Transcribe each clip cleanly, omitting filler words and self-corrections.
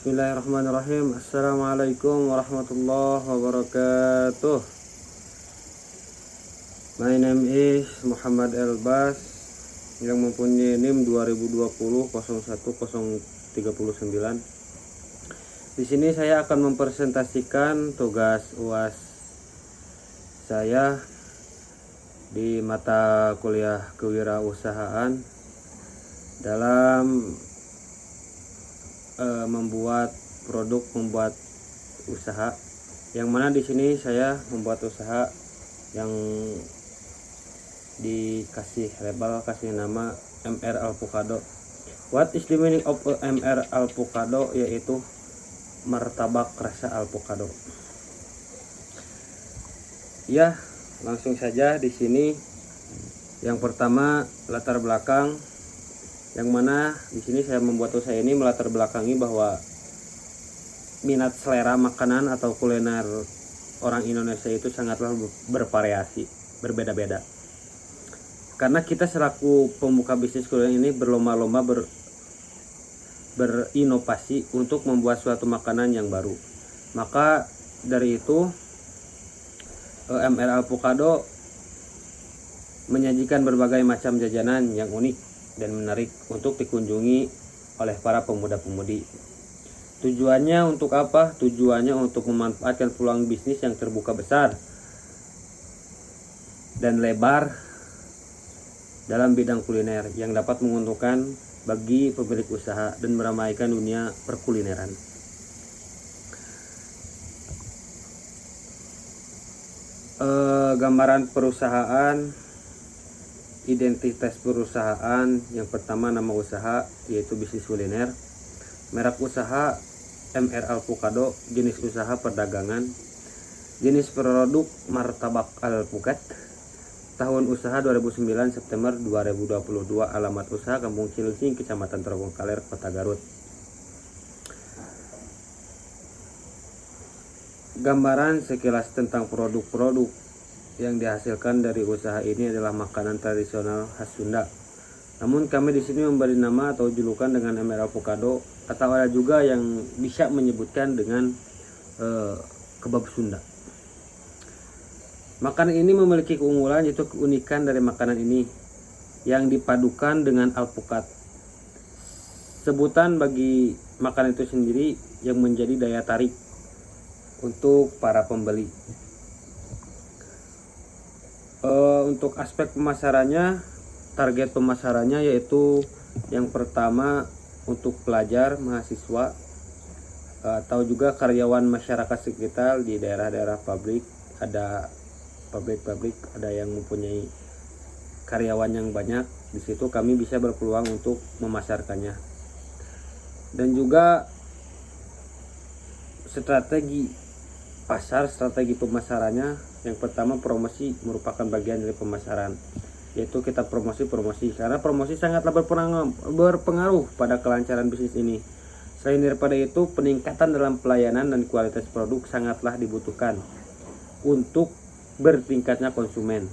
Bismillahirrahmanirrahim. Assalamualaikum warahmatullahi wabarakatuh. My name is Muhammad Elbas yang mempunyai NIM 2020-01039. Di sini saya akan mempresentasikan tugas UAS saya di mata kuliah kewirausahaan dalam membuat usaha, yang mana di sini saya membuat usaha yang dikasih label, kasih nama MR Alpukado. What is the meaning of MR Alpukado? Yaitu martabak rasa alpukado. Ya, langsung saja. Di sini yang pertama latar belakang, yang mana di sini saya membuat usaha ini melatar belakangi bahwa minat selera makanan atau kuliner orang Indonesia itu sangatlah bervariasi, berbeda-beda. Karena kita selaku pembuka bisnis kuliner ini berlomba-lomba berinovasi untuk membuat suatu makanan yang baru. Maka dari itu MR Alpukado menyajikan berbagai macam jajanan yang unik dan menarik untuk dikunjungi oleh para pemuda-pemudi. Tujuannya untuk apa? Tujuannya untuk memanfaatkan peluang bisnis yang terbuka besar dan lebar dalam bidang kuliner yang dapat menguntungkan bagi pemilik usaha dan meramaikan dunia perkulineran. Gambaran perusahaan, identitas perusahaan. Yang pertama nama usaha yaitu bisnis kuliner, merek usaha MR Alpukado, jenis usaha perdagangan, jenis produk martabak alpukat, tahun usaha 2009 September 2022, alamat usaha Kampung Ciluncing, Kecamatan Trogongkaler, Kota Garut. Gambaran sekilas tentang produk-produk yang dihasilkan dari usaha ini adalah makanan tradisional khas Sunda. Namun kami di sini memberi nama atau julukan dengan MR Alpukado, atau ada juga yang bisa menyebutkan dengan kebab Sunda. Makanan ini memiliki keunggulan, yaitu keunikan dari makanan ini yang dipadukan dengan alpukat. Sebutan bagi makanan itu sendiri yang menjadi daya tarik untuk para pembeli. Untuk aspek pemasarannya, target pemasarannya yaitu yang pertama untuk pelajar, mahasiswa, atau juga karyawan masyarakat sekitar di daerah-daerah pabrik. Ada pabrik-pabrik, ada yang mempunyai karyawan yang banyak. Di situ kami bisa berpeluang untuk memasarkannya. Dan juga strategi pasar, strategi pemasarannya, yang pertama promosi merupakan bagian dari pemasaran, yaitu kita promosi karena promosi sangatlah berpengaruh pada kelancaran bisnis ini. Selain daripada itu, peningkatan dalam pelayanan dan kualitas produk sangatlah dibutuhkan untuk bertingkatnya konsumen.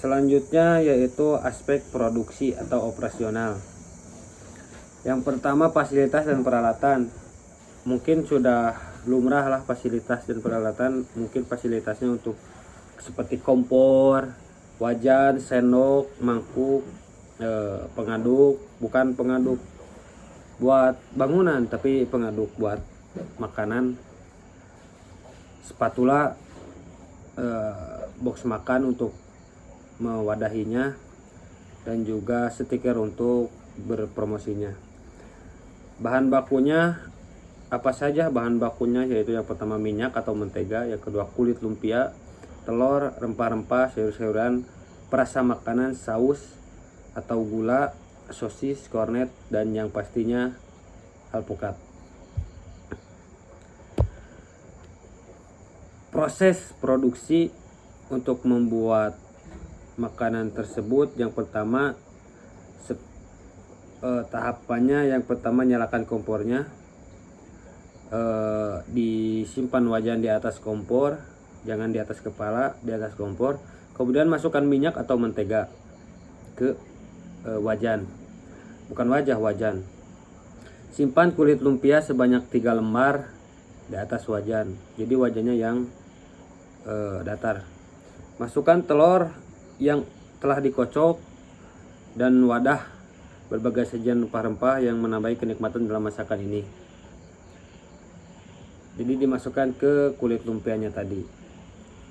Selanjutnya yaitu aspek produksi atau operasional. Yang pertama fasilitas dan peralatan. Mungkin sudah lumrah lah fasilitas dan peralatan. Mungkin fasilitasnya untuk seperti kompor, wajan, sendok, mangkuk, pengaduk, bukan pengaduk buat bangunan tapi pengaduk buat makanan, spatula, box makan untuk mewadahinya, dan juga stiker untuk berpromosinya. Bahan bakunya apa saja? Bahan bakunya yaitu yang pertama minyak atau mentega, yang kedua kulit lumpia, telur, rempah-rempah, sayur-sayuran, perasa makanan, saus atau gula, sosis, kornet, dan yang pastinya alpukat. Proses produksi untuk membuat makanan tersebut, yang pertama tahapannya, yang pertama nyalakan kompornya, disimpan wajan di atas kompor, jangan di atas kepala, di atas kompor. Kemudian masukkan minyak atau mentega ke wajan, bukan wajan. Simpan kulit lumpia sebanyak 3 lembar di atas wajan, jadi wajannya yang datar. Masukkan telur yang telah dikocok dan wadah berbagai sajian rempah-rempah yang menambahi kenikmatan dalam masakan ini. Jadi dimasukkan ke kulit lumpianya tadi.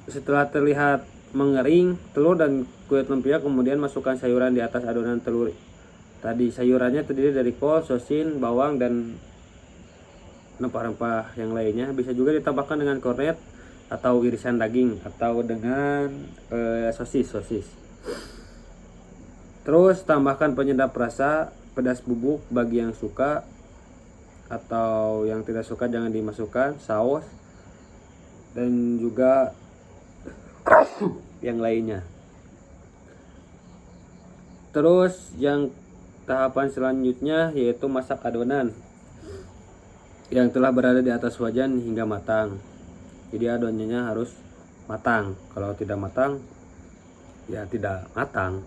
Setelah terlihat mengering telur dan kulit lumpia, kemudian masukkan sayuran di atas adonan telur tadi. Sayurannya terdiri dari kol, sosin, bawang, dan rempah-rempah yang lainnya. Bisa juga ditambahkan dengan kornet atau irisan daging atau dengan sosis. Terus tambahkan penyedap rasa, pedas bubuk bagi yang suka, atau yang tidak suka jangan dimasukkan, saus, dan juga yang lainnya. Terus yang tahapan selanjutnya yaitu masak adonan yang telah berada di atas wajan hingga matang. Jadi adonannya harus matang. Kalau tidak matang ya tidak matang.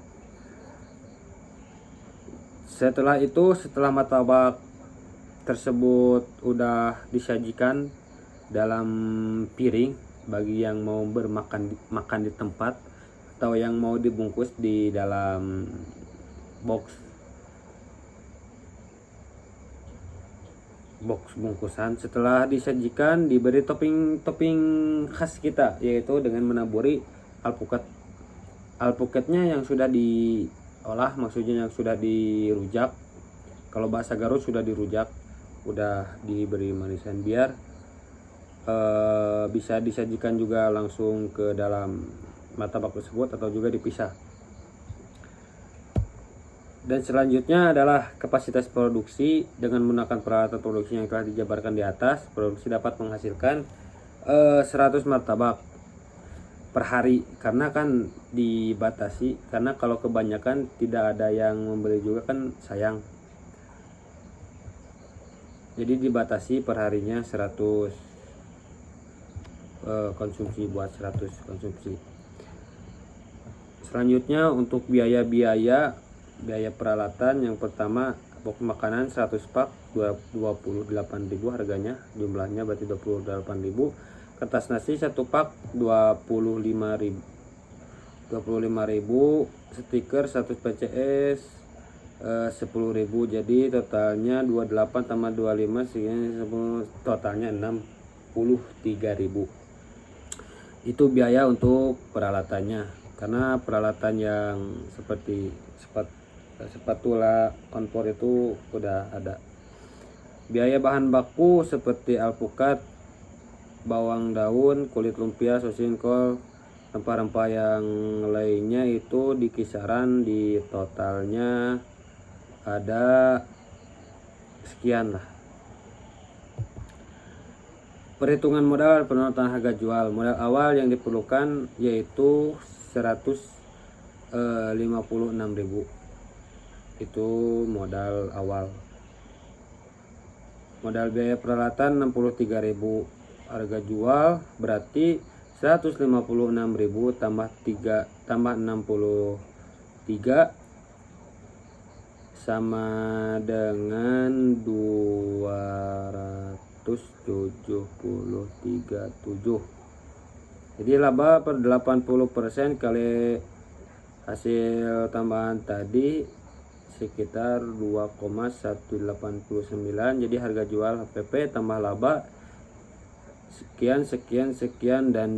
Setelah itu, setelah martabak tersebut udah disajikan dalam piring bagi yang mau makan di tempat atau yang mau dibungkus di dalam box bungkusan. Setelah disajikan, diberi topping khas kita, yaitu dengan menaburi alpukat. Alpukatnya yang sudah diolah, maksudnya yang sudah dirujak. Kalau bahasa Garut sudah dirujak, udah diberi manisan, biar bisa disajikan juga langsung ke dalam martabak tersebut atau juga dipisah. Dan selanjutnya adalah kapasitas produksi. Dengan menggunakan peralatan produksi yang telah dijabarkan di atas, produksi dapat menghasilkan 100 martabak per hari, karena kan dibatasi, karena kalau kebanyakan tidak ada yang membeli juga kan sayang. Jadi dibatasi per harinya 100 konsumsi, buat 100 konsumsi. Selanjutnya untuk biaya peralatan, yang pertama box makanan 100 pak 28.000 harganya, jumlahnya berarti 28.000. Kertas nasi 1 pak 25.000. Stiker 100 PCS 10.000. Jadi totalnya 28 tambah 25 sehingga totalnya 63.000. Itu biaya untuk peralatannya, karena peralatan yang seperti spatula kompor itu udah ada. Biaya bahan baku seperti alpukat, bawang daun, kulit lumpia, sosin, kol, rempah-rempah yang lainnya itu di kisaran, di totalnya ada sekian lah. Perhitungan modal penentuan harga jual. Modal awal yang diperlukan yaitu 156.000. Itu modal awal. Modal biaya peralatan 63.000. Harga jual berarti 156.000 tambah 63 sama dengan 273.7. Jadi laba per 80% kali hasil tambahan tadi sekitar 2,189. Jadi harga jual HPP tambah laba sekian, dan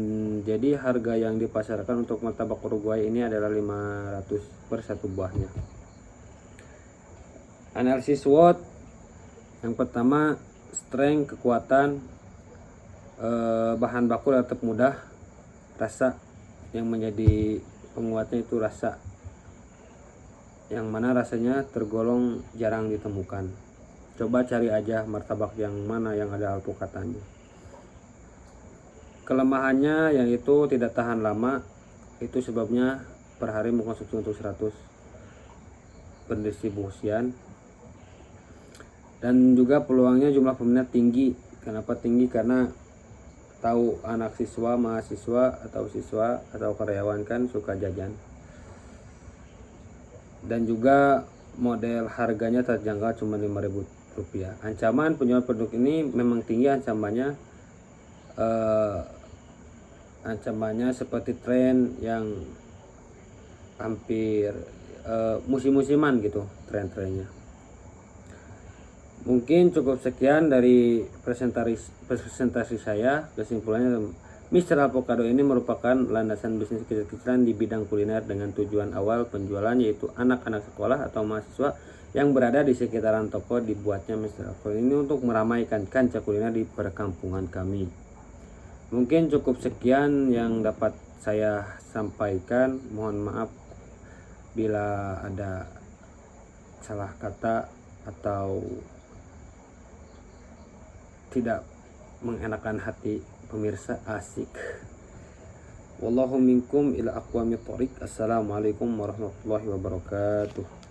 jadi harga yang dipasarkan untuk martabak Uruguay ini adalah 500 per satu buahnya. Analisis SWOT. Yang pertama, strength, kekuatan, bahan baku relatif mudah, rasa yang menjadi penguatnya itu rasa, yang mana rasanya tergolong jarang ditemukan. Coba cari aja martabak yang mana yang ada alpukatannya. Kelemahannya yaitu tidak tahan lama, itu sebabnya per hari mengkonsumsi untuk 100 pendistribusian. Dan juga peluangnya jumlah peminat tinggi. Kenapa tinggi? Karena tahu anak siswa, mahasiswa atau siswa atau karyawan kan suka jajan. Dan juga model harganya terjangkau, cuma 5.000 rupiah. Ancaman penjualan produk ini memang tinggi ancamannya. Ancamannya seperti tren yang hampir musim-musiman gitu tren-trennya. Mungkin cukup sekian dari presentasi saya. Kesimpulannya, Mr. Avocado ini merupakan landasan bisnis kecil-kecilan di bidang kuliner dengan tujuan awal penjualan yaitu anak-anak sekolah atau mahasiswa yang berada di sekitaran toko. Dibuatnya Mr. Avocado ini untuk meramaikan kancah kuliner di perkampungan kami. Mungkin cukup sekian yang dapat saya sampaikan. Mohon maaf bila ada salah kata atau tidak mengenakan hati pemirsa. Asik. Wallahu minkum ila aqwamit thoriq. Assalamualaikum warahmatullahi wabarakatuh.